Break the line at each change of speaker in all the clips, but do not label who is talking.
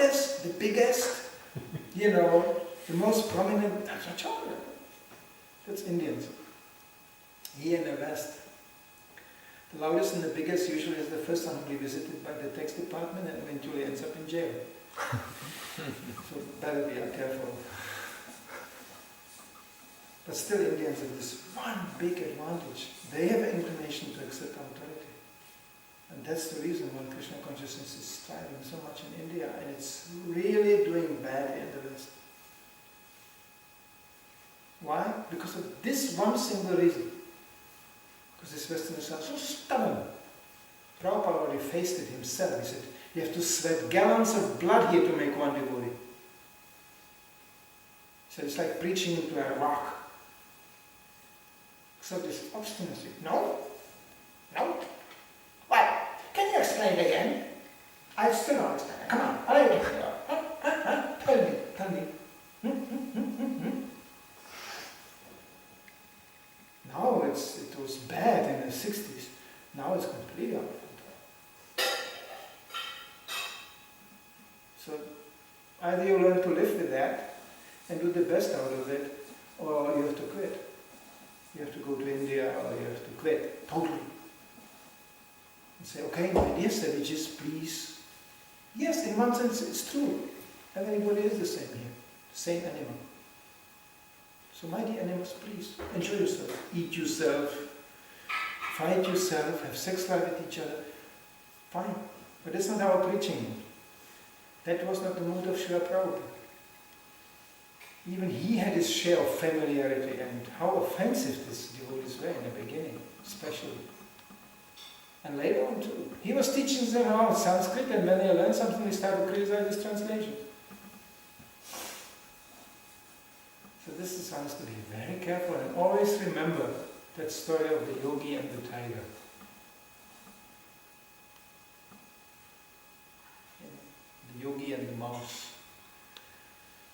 loudest, the biggest, the most prominent, that's Acharya. That's Indians. Here in the West, the loudest and the biggest usually is the first one to be visited by the tax department and eventually ends up in jail. So better be careful. But still Indians have this one big advantage. They have an inclination to accept authority. And that's the reason why Krishna consciousness is thriving so much in India, and it's really doing bad in the West. Why? Because of this one single reason. Because these Westerners are so stubborn. Prabhupada already faced it himself. He said, you have to sweat gallons of blood here to make one devotee. He said, it's like preaching into a rock. So this obstinacy. No? What? Can you explain it again? I still don't understand. Come on. Tell me. Now it was bad in the 60s. Now it's completely out of control. So either you learn to live with that and do the best out of it, or you have to quit. You have to go to India, or you have to quit totally. And say, okay, my dear savages, please. Yes, in one sense it's true. Everybody is the same here, the same animal. So my dear animals, please, enjoy yourself, eat yourself, fight yourself, have sex life with each other. Fine. But that's not our preaching. That was not the mood of Srila Prabhupada. Even he had his share of familiarity, and how offensive these devotees were in the beginning, especially. And later on too. He was teaching them how Sanskrit, and when they learned something, they started to criticize his translation. So this is one has to be very careful and always remember that story of the yogi and the tiger. The yogi and the mouse.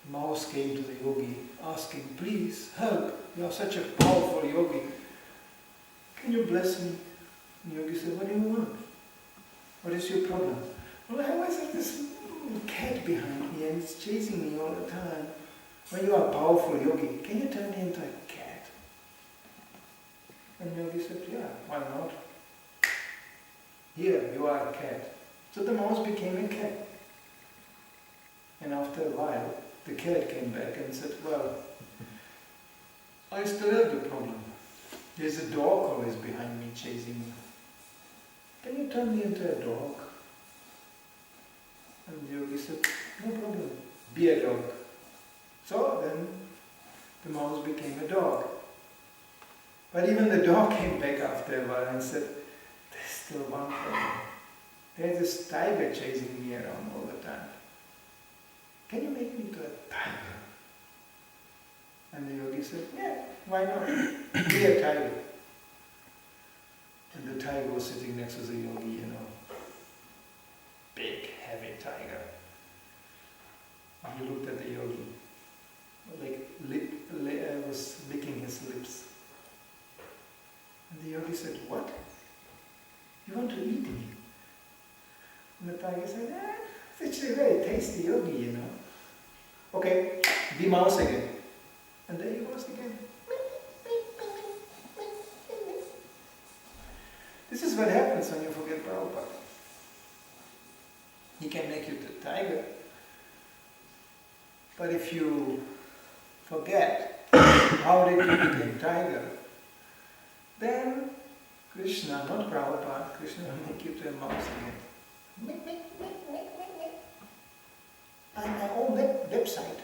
The mouse came to the yogi asking, please help, you are such a powerful yogi. Can you bless me? And the yogi said, what do you want? What is your problem? Well, I always have this cat behind me and it's chasing me all the time. When you are a powerful yogi, can you turn me into a cat? And the yogi said, yeah, why not? Here, you are a cat. So the mouse became a cat. And after a while, the cat came back and said, well, I still have the problem. There's a dog always behind me chasing me. Can you turn me into a dog? And the yogi said, no problem, be a dog. So then the mouse became a dog. But even the dog came back after a while and said, there's still one problem. There's this tiger chasing me around all the time. Can you make me into a tiger? And the yogi said, yeah, why not? Be a tiger. And the tiger was sitting next to the yogi, big, heavy tiger. And he looked at the yogi, was licking his lips. And the yogi said, what? You want to eat me? And the tiger said, it's actually a very tasty yogi, Okay, be mouse again. And there he was again. This is what happens when you forget Prabhupada. He can make you the tiger, but if you forget how did you become tiger, then Krishna, not Prabhupada, Krishna will make you to a mouse again. On my own website.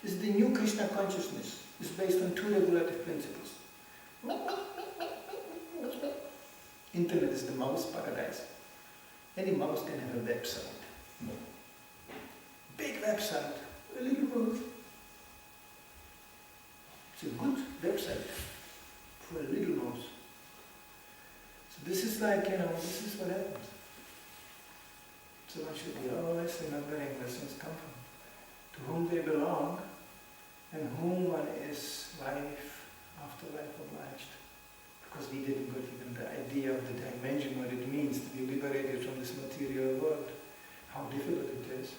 This is the new Krishna consciousness. It's based on two regulative principles. Internet is the mouse paradise. Any mouse can have a website. Big website, a little mouse. It's a good website for a little mouse. So this is like, this is what happens. So one should be always remembering where things come from, to whom they belong, and whom one is life after life obliged. Because we didn't get even the idea of the dimension, what it means to be liberated from this material world. how difficult it is,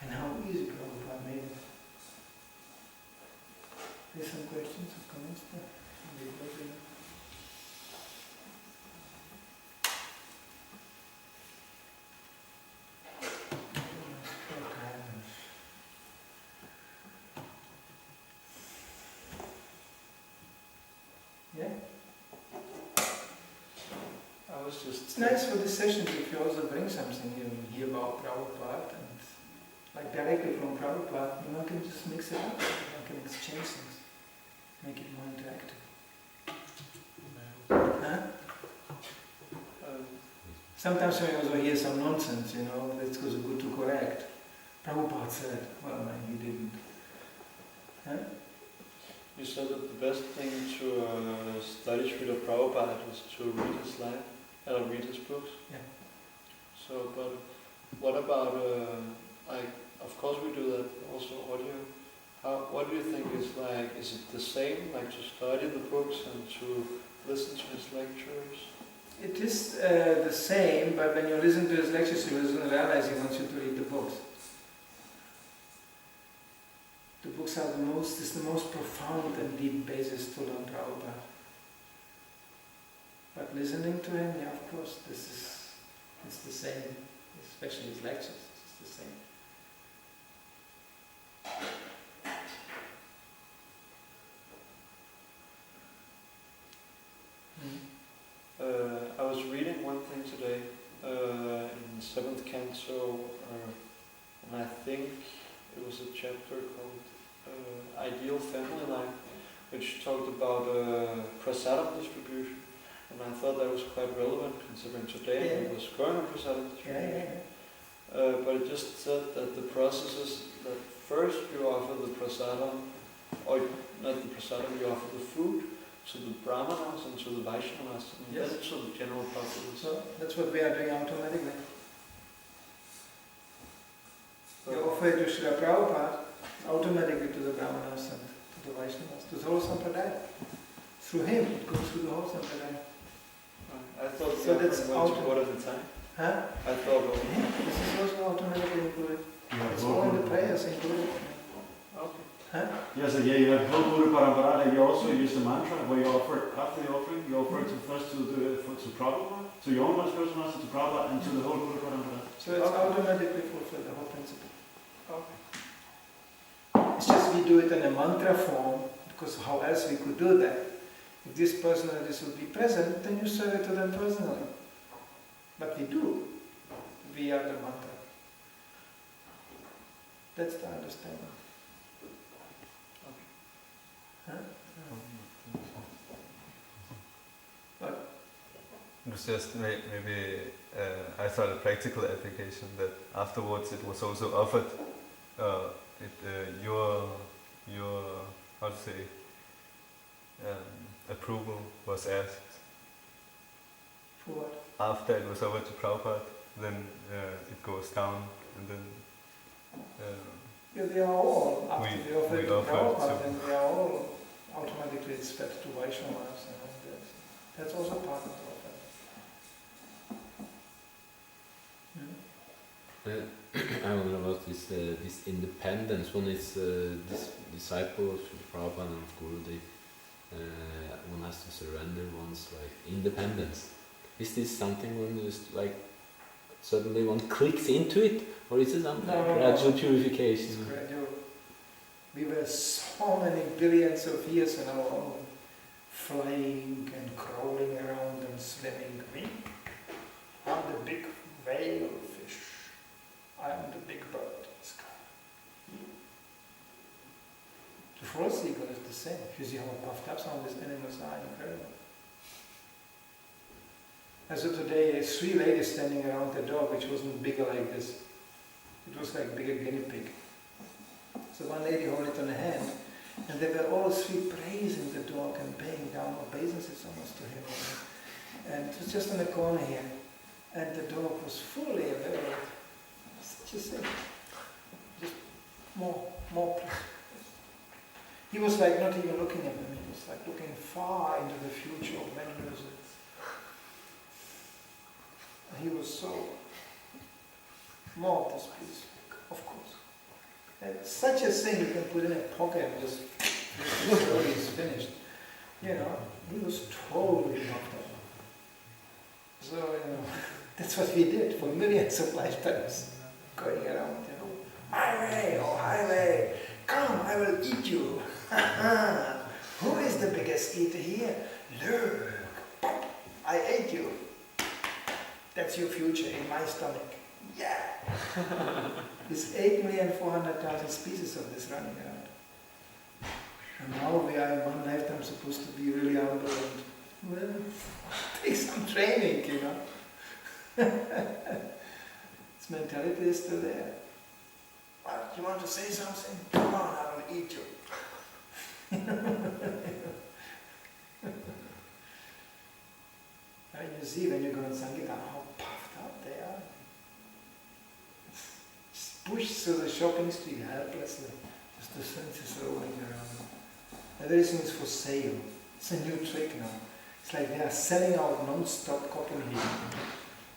and how easy Prabhupada made it. There's some questions or comments there? Yeah? It's nice for the sessions if you also bring something you hear about Prabhupada and like directly from Prabhupada, one can just mix it up, one can exchange things, make it more interactive. Huh? Sometimes we also hear some nonsense, that's also good to correct. Prabhupada said, well, man, he didn't. Huh?
You said that the best thing to study Srila Prabhupada is to read his life, read his books.
Yeah.
So, but what about, of course we do that also audio. What do you think is it the same, to study the books and to listen to his lectures?
It is the same, but when you listen to his lectures, you will realize he wants you to read the books. The books are the most profound and deep basis to learn Prabhupada. But listening to him, yeah, of course, it's the same, especially his lectures, it's the same.
I was reading one thing today in the 7th canto, and I think it was a chapter called Ideal Family Life, which talked about prasadam distribution, and I thought that was quite relevant considering today it was going on prasadam distribution. But it just said that the process is that first you offer the prasadam, or not the prasadam, you offer the food to the brahmanas and to the Vaishnavas, and then to the general populace.
So that's what we are doing automatically. You offer it to Srila Prabhupada, automatically to the brahmanas and to the Vaishnavas, to the whole sampradaya. Through him, it goes through the whole sampradaya.
I thought
so that's
went to one at a time.
Huh?
I thought
this is also automatically included. It's all in the prayers included.
Okay.
Huh?
Yes, you have whole Guru Parampara, and you also use the mantra where you offer, after the offering, you offer it first to Prabhupada, to your own personal master, to Prabhupada, and to the whole Guru Parampara.
So it's automatically fulfilled, the whole principle.
Okay.
It's just we do it in a mantra form, because how else we could do that? If this personalities would be present, then you serve it to them personally. But we do, via the mantra. That's the understanding. Huh? What?
It was just maybe I thought a practical application that afterwards it was also offered. Your how to say approval was asked.
For what?
After it was offered to Prabhupada, then it goes down, and then.
Yeah, they are all, after they offer it to Prabhupada, then they are all automatically fed to Vaishnavas and all that. That's also part of the offering.
I wonder about this independence. One is this disciple of Prabhupada and of Gurudev. One has to surrender one's independence. Is this something when just suddenly one clicks into it, or is it something gradual purification?
It's gradual. We were so many billions of years in our own, flying and crawling around and swimming. We are the big whale fish. I am the big bird in the sky. The fourth ego is the same. If you see how puffed up some of these animals are, incredible. And so today, 3 ladies standing around the dog, which wasn't bigger like this. It was like bigger guinea pig. So one lady held it on a hand, and they were all 3 praising the dog and paying down obeisances almost to him. And it was just in the corner here. And the dog was fully aware. Just more. He was not even looking at them. He was looking far into the future of many years. He was so more of this, please. Of course. And such a thing you can put in a pocket and just the story is finished. You know, he was totally knocked up. So, you know, that's what we did for millions of lifetimes. Going around, you know, highway, oh highway, come, I will eat you. Who is the biggest eater here? Look, pop, I ate you. That's your future in my stomach. Yeah. There's 8,400,000 species of this running around. And now we are in one lifetime supposed to be really humble and, well, take some training, you know. This mentality is still there. What, you want to say something? Come on, I will eat you. And you see when you go in Sangita how puffed up they are. Just pushed through the shopping street helplessly. Just the senses rolling around. Everything is for sale. It's a new trick now. It's like they are selling out non-stop Copenhagen.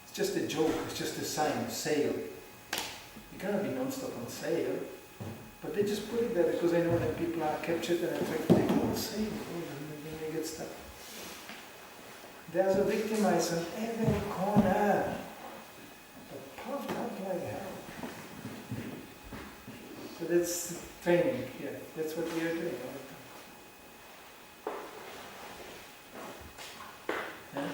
It's just a joke, it's just a sign, sale. You cannot be non-stop on sale. But they just put it there because they know that people are captured and attracted. They go sale, and they get stuck. There's a victimized on every corner. But puffed up like hell. So that's training, yeah. That's what we are doing all the time. Yeah?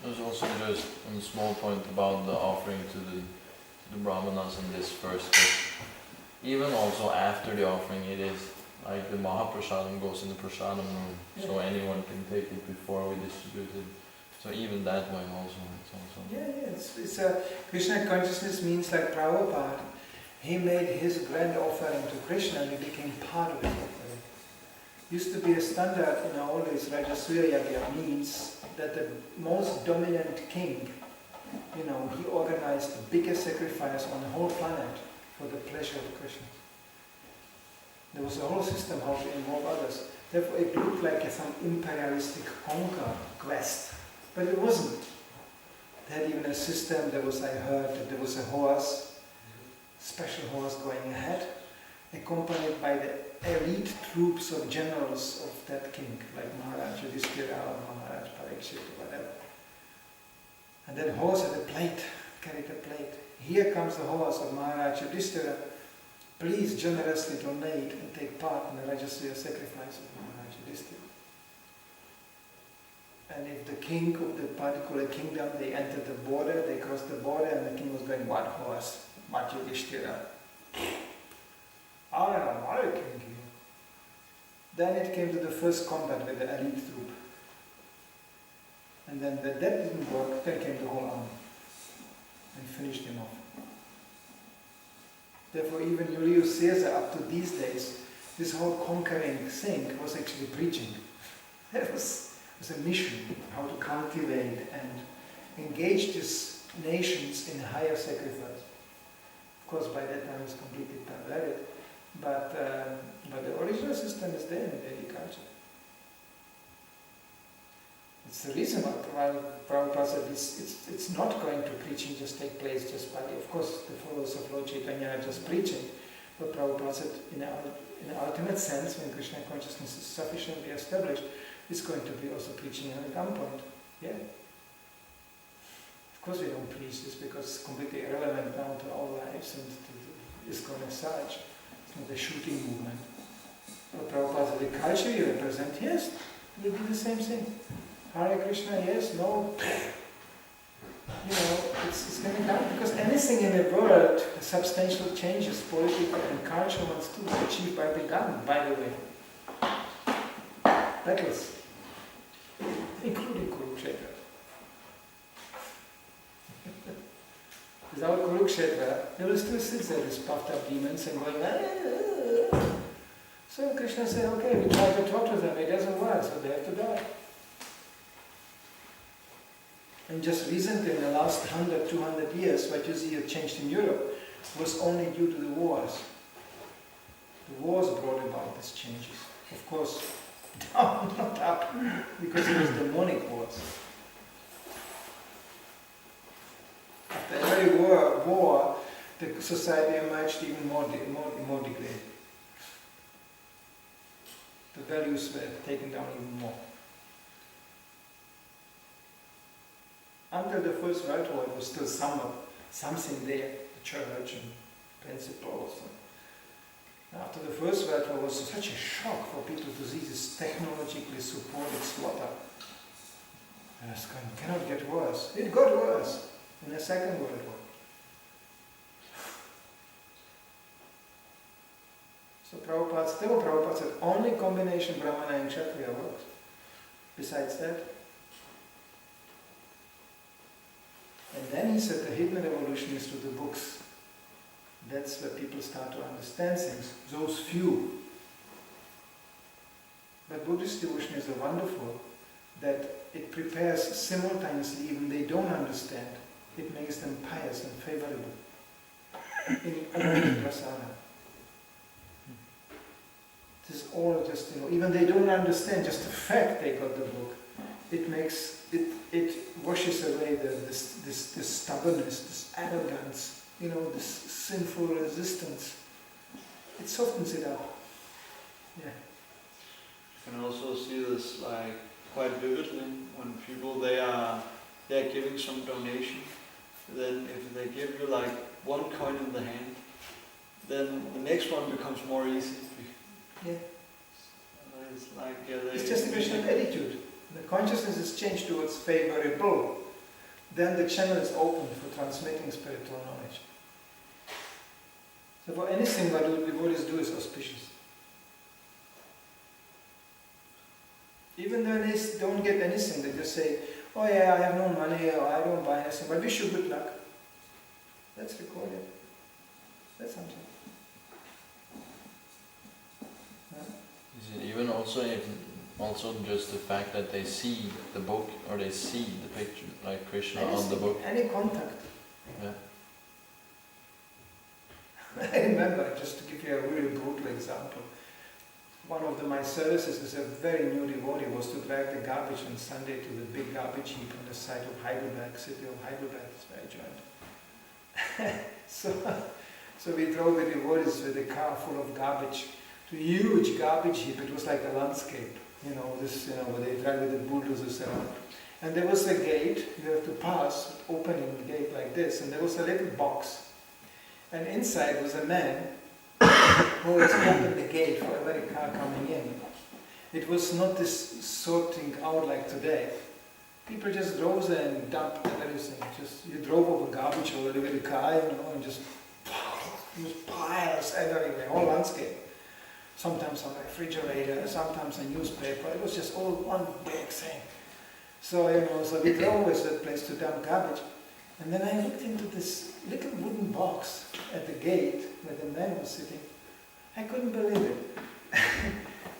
There's also just a small point about the offering to the brahmanas in this first step. Even also after the offering, it is like the Mahaprasadam goes in the prasadam room, so anyone can take it before we distribute it. So even that way also, it's also...
Yeah, it's Krishna consciousness means like Prabhupada. He made his grand offering to Krishna and he became part of his offering. Used to be a standard in all days, Rajasuya Yagya means that the most dominant king, you know, he organized the biggest sacrifice on the whole planet for the pleasure of Krishna. There was a whole system how to involve others. Therefore it looked like some imperialistic conquest. But it wasn't. They had even a system, there was, I heard, that there was a horse, special horse going ahead, accompanied by the elite troops of generals of that king, like Maharaj Yudhishthira or Maharaj Parikshit or whatever. And that horse had a plate, carried a plate. Here comes the horse of Maharaj Yudhishthira. Please generously donate and take part in the Rajasuya sacrifice of Maharaj Yudhishthira. And if the king of the particular kingdom, they entered the border, they crossed the border, and the king was going, what horse? What Yudhishthira? I don't know, what a king here. Then it came to the first combat with the elite troop. And then that didn't work, then came the whole army. And finished him off. Therefore even Julius Caesar up to these days, this whole conquering thing was actually preaching. It was a mission, how to cultivate and engage these nations in higher sacrifice. Of course by that time it's completely perverted, but the original system is there in the Vedic culture. It's the reason why Prabhupada said it's not going to preaching just take place just by, of course the followers of Lord Chaitanya are just preaching, but Prabhupada said in an ultimate sense, when Krishna consciousness is sufficiently established, it's going to be also preaching at gunpoint. Yeah. Of course we don't preach this because it's completely irrelevant now to our lives and to ISKCON as such. It's not a shooting movement. But Prabhupada said the culture you represent, yes, will be the same thing. Hare Krishna, yes, no. You know, it's going to come because anything in the world, substantial changes, political and cultural ones too, are achieved by the gun, by the way. Battles, including Kurukshetra. Without Kurukshetra, they will still sit there, these puffed up demons, and going, ah. So Krishna said, okay, we try to talk to them, it doesn't work, so they have to die. And just recently, in the last 100, 200 years, what you see have changed in Europe was only due to the wars. The wars brought about these changes. Of course, down, not up, because it was demonic wars. After every war, the society emerged even more degraded. The values were taken down even more. Until the First World War, it was still something there, the church and principles. And after the First World War, it was such a shock for people to see this technologically supported slaughter. And it's going, cannot get worse. It got worse in the Second World War. So Prabhupada said, only combination Brahmana and Kshatriya works. Besides that, and then he said the hidden revolution is through the books. That's where people start to understand things, those few. But Buddhist devotion is so wonderful that it prepares simultaneously, even they don't understand, it makes them pious and favorable in prasada. This is all just, even they don't understand just the fact they got the book. It washes away this stubbornness, this arrogance, this sinful resistance. It softens it up. Yeah.
You can also see this quite vividly when people they are giving some donation. Then if they give you one coin in the hand, then the next one becomes more easy.
Yeah.
It's
it's just a question of attitude. The consciousness is changed towards favorable. Then the channel is open for transmitting spiritual knowledge. So for anything what devotees do is auspicious. Even though they don't get anything, they just say, oh yeah, I have no money, or I don't buy anything, but wish you good luck. That's recorded. That's something.
Is it even also just the fact that they see the book or they see the picture, like Krishna on the book?
Any contact.
Yeah.
I remember, just to give you a really brutal example, one of my services as a very new devotee was to drag the garbage on Sunday to the big garbage heap on the side of Heidelberg, city of Heidelberg, it's very joint. So we drove the devotees with a car full of garbage to a huge garbage heap. It was like a landscape, where they drive with the bulldozers around. And there was a gate, you have to pass, opening the gate like this, and there was a little box. And inside was a man who always opened the gate for every car coming in. It was not this sorting out like today. People just drove there and dumped everything. You drove over garbage already with a car, and just piles everywhere, whole landscape. Sometimes on a refrigerator, sometimes a newspaper. It was just all one big thing. So we drove to that place to dump garbage. And then I looked into this little wooden box at the gate where the man was sitting. I couldn't believe it.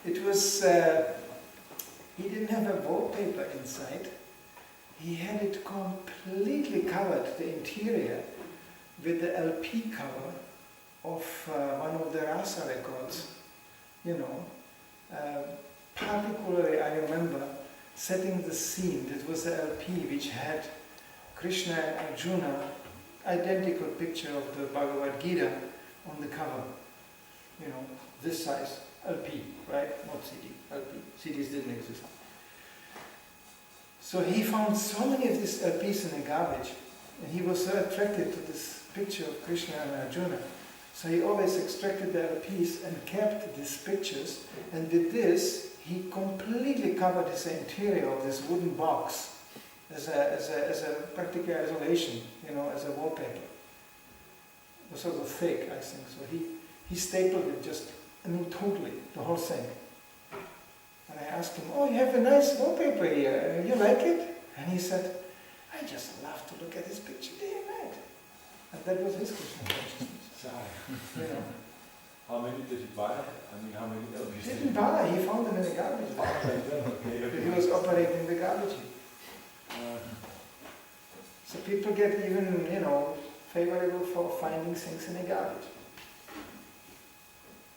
It was, he didn't have a wallpaper inside. He had it completely covered, the interior, with the LP cover of one of the Rasa records. Particularly I remember setting the scene. It was the LP which had Krishna and Arjuna, identical picture of the Bhagavad Gita on the cover. This size, LP, right? Not CD, LP. CDs didn't exist. So he found so many of these LPs in the garbage, and he was so attracted to this picture of Krishna and Arjuna. So he always extracted the LPs and kept these pictures, and with this, he completely covered his interior of this wooden box as a practical isolation, as a wallpaper. It was sort of fake, I think. So he stapled it totally, the whole thing. And I asked him, oh, you have a nice wallpaper here, you like it? And he said, I just love to look at this picture day and night. And that was his Krishna consciousness.
How many did he buy? How many LPs?
He didn't buy, he found them in the garbage.
Okay.
He was operating the garbage heap. So people get even, favorable for finding things in the garbage.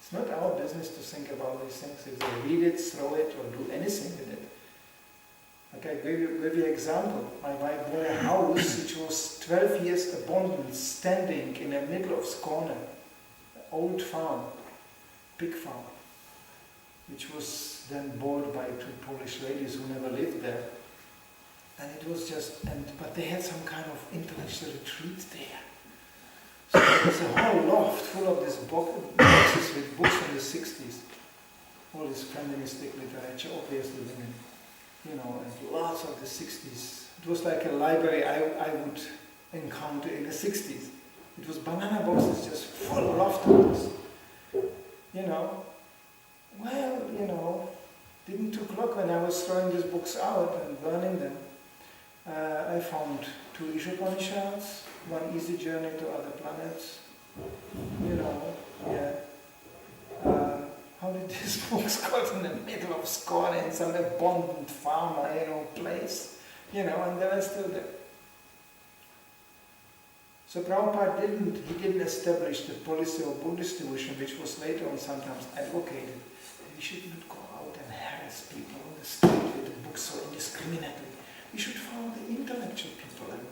It's not our business to think about these things. If they read it, throw it, or do anything with it. Okay, I give you an example. My wife bought a house which was 12 years abandoned, standing in the middle of Skåne, an old farm, big farm, which was then bought by two Polish ladies who never lived there. And it was just, but they had some kind of intellectual retreat there. So there was a whole loft full of these boxes with books from the 60s. All this feministic literature, obviously women, and lots of the 60s. It was like a library I would encounter in the 60s. It was banana boxes just full loft of this. Didn't took long when I was throwing these books out and burning them. I found 2 Upanishads, One Easy Journey to Other Planets. How did these books got in the middle of Skåne in some abandoned farmer, place? And they were still there. So Prabhupada didn't establish the policy of book distribution, which was later on sometimes advocated. We should not go out and harass people on the street with the books so indiscriminately. We should follow the intellectual people and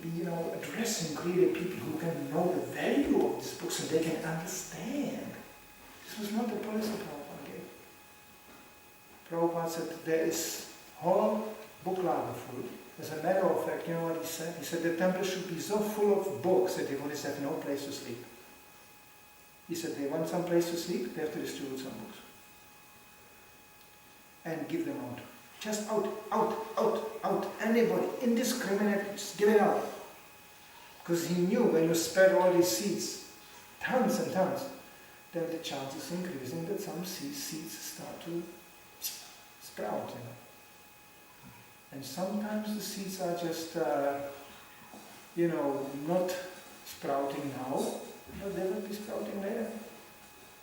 be addressing really people who can know the value of these books and they can understand. This was not the policy Prabhupada gave. Prabhupada said there is whole book larder full. As a matter of fact, you know what he said? He said the temple should be so full of books that devotees have no place to sleep. He said they want some place to sleep, they have to distribute some books. And give them out. Just out. Anybody, indiscriminately, just give it out. Because he knew when you spread all these seeds, tons and tons, then the chance is increasing that some seeds start to sprout. And sometimes the seeds are just, not sprouting now, but they will be sprouting later.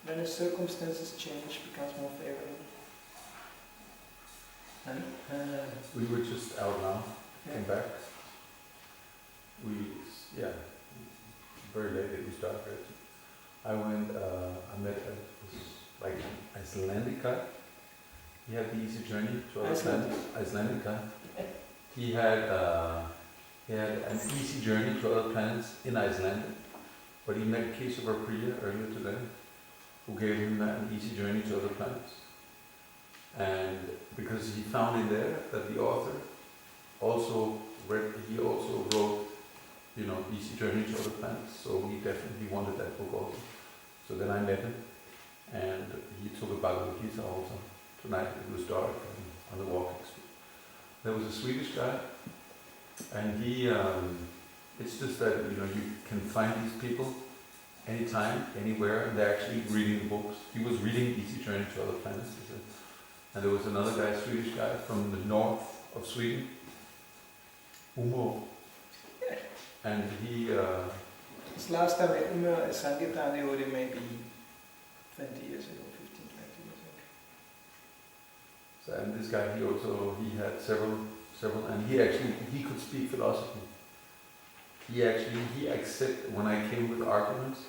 When the circumstances change, becomes more favorable.
We were just out now, came back. Very late, we started. I met an Icelandic guy. He had the easy journey to other planets. Icelandic guy. He had an easy journey to other planets in Iceland, but he met Kesava Priya earlier today, who gave him an easy journey to other planets. And because he found in there that the author also wrote, Easy Journey to Other Planets, so he definitely wanted that book also. So then I met him, and he took a Bhagavad Gita also. Tonight it was dark and on the walking street. There was a Swedish guy, and he, it's just that, you can find these people anytime, anywhere, and they're actually reading the books. He was reading Easy Journey to Other Planets, he said. And there was another guy, Swedish guy, from the north of Sweden, Umo. And he...
This last time at Umo, Sankirtan, already maybe 20 years ago, 15, 20 years ago.
So, and this guy, he had several, and he could speak philosophy. He accepted, when I came with arguments,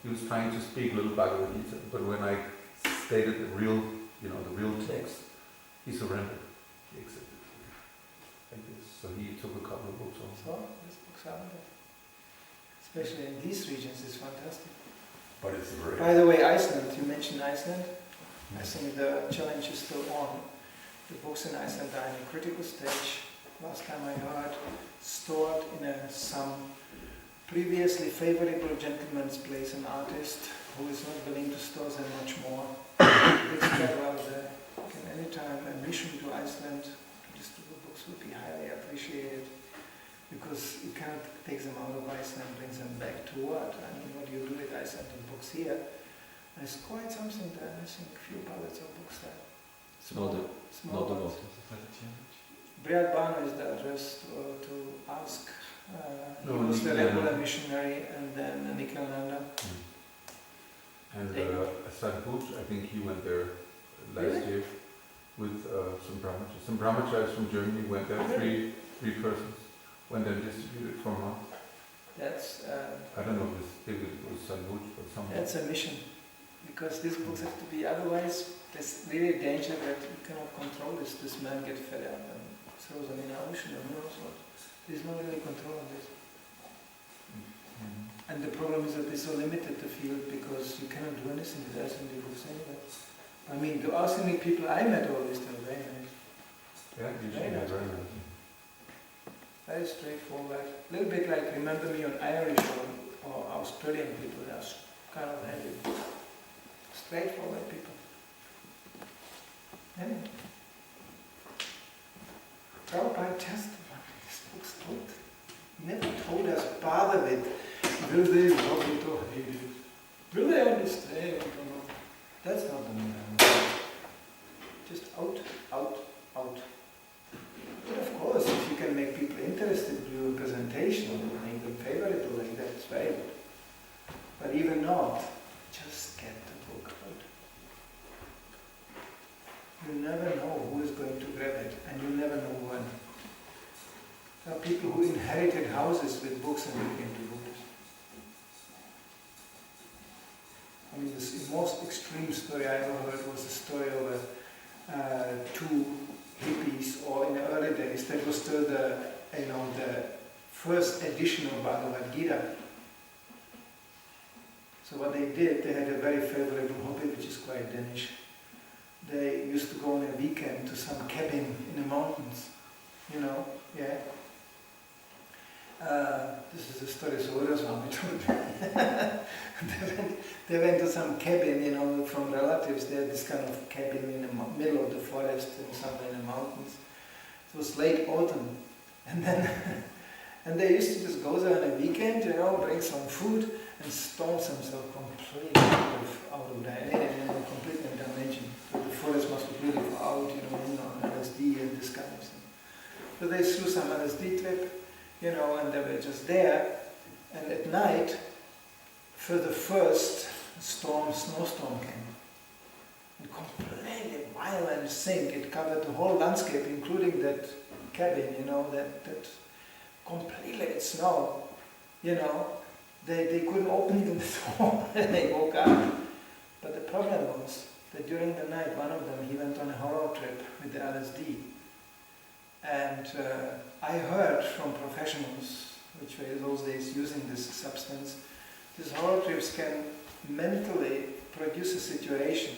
he was trying to speak a little Bhagavad Gita, but when I stated the real text, he surrendered. He accepted it. Like this. So he took a couple of books also.
So, these books are there. Especially in these regions, it's fantastic.
But it's very...
By the way, Iceland, you mentioned Iceland. I think the challenge is still on. The books in Iceland are in a critical stage. Last time I heard, stored in some previously favorable gentleman's place, an artist who is not willing to store them much more. It's well there. Anytime a mission to Iceland to distribute books would be highly appreciated, because you cannot take them out of Iceland and bring them back to what? I mean, what do you do with Icelandic books here? There's quite something there. I think a few pallets of books there. Small ones. Briad Bano is the address to ask. He was the regular missionary, and then Nikalananda.
And Sadhguru, I think he went there last year with some brahmacharis. Some brahmacharis from Germany went there, three persons, went there and distributed for a month.
That's...
I don't know if it was Sadhguru or someone.
That's a mission, because these books have to be, otherwise there's really a danger that you cannot control this. This man gets fed up and throws them in the ocean or knows what. There's no really control on this. And the problem is that they're so limited, the field, because you cannot do anything with arsenic books anyway. I mean, the arsenic people I met always, they were very nice.
Yeah, usually
Very nice.
very nice.
Very straightforward. A little bit like Remember Me on Irish or Australian people. They are kind of heavy. Straightforward people. Anyway. Prabhupada just this book's told. He never told us part of it. Will they love it or hate it? Will they understand? That's not the main. Just out, out, out. But of course, if you can make people interested in your presentation and make them favorable like that, it's very good. But even not, just get the book out. You never know who is going to grab it, and you never know when. There are people who inherited houses with books and became devotees. I mean, the most extreme story I ever heard was the story of two hippies, or in the early days, that was still the first edition of Bhagavad Gita. So what they did, they had a very favorable hobby, which is quite Danish. They used to go on a weekend to some cabin in the mountains, yeah. This is a story Soda Swami told me. They went to some cabin, from relatives. They had this kind of cabin in the middle of the forest, somewhere in the mountains. It was late autumn, and they used to just go there on a weekend, bring some food and storm themselves completely out of there, completely damaging. So the forest must be really far out, on LSD and this kind of thing. So they threw some LSD trip. And they were just there, and at night, for the first snowstorm came. And completely violent thing, it covered the whole landscape, including that cabin, that completely it snowed, they couldn't open even the door, and they woke up. But the problem was that during the night, one of them, he went on a horror trip with the LSD. And I heard from professionals, which were in those days using this substance, these horror trips can mentally produce a situation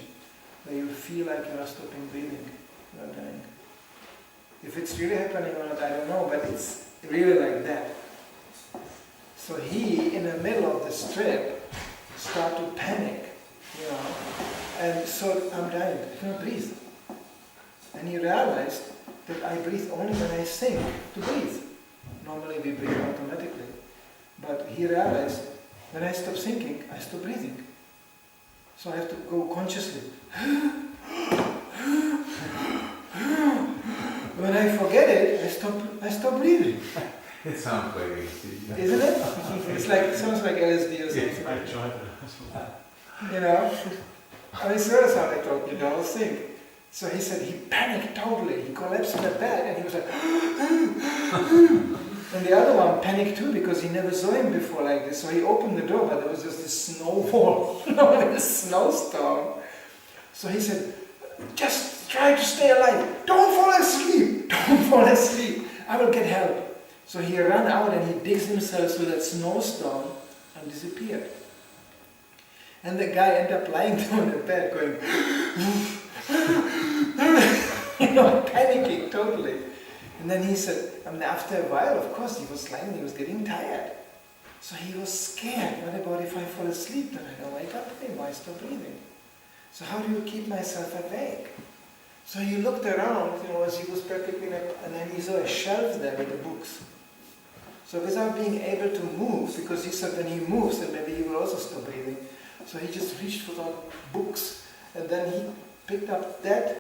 where you feel like you are stopping breathing, you are dying. If it's really happening or not, I don't know, but it's really like that. So he, in the middle of this trip, started to panic, and so I'm dying, I cannot breathe. And he realized that I breathe only when I think to breathe. Normally we breathe automatically. But he realized, when I stop thinking, I stop breathing. So I have to go consciously. When I forget it, I stop breathing.
It sounds like LSD.
Isn't it? It sounds like LSD or something.
I tried it.
I mean, seriously, I told you the whole thing. So he said he panicked totally. He collapsed in the bed and he was like, and the other one panicked too because he never saw him before like this. So he opened the door, but there was just this snow wall, a snowstorm. So he said, just try to stay alive. Don't fall asleep. Don't fall asleep. I will get help. So he ran out and he digs himself through that snowstorm and disappeared. And the guy ended up lying down in the bed going, panicking totally. And then he said, after a while, of course, he was getting tired. So he was scared. What about if I fall asleep? Then I don't wake up anymore, I stop breathing. So how do you keep myself awake? So he looked around, as he was practically, and then he saw a shelf there with the books. So without being able to move, because he said when he moves, then maybe he will also stop breathing. So he just reached for the books, and then he picked up that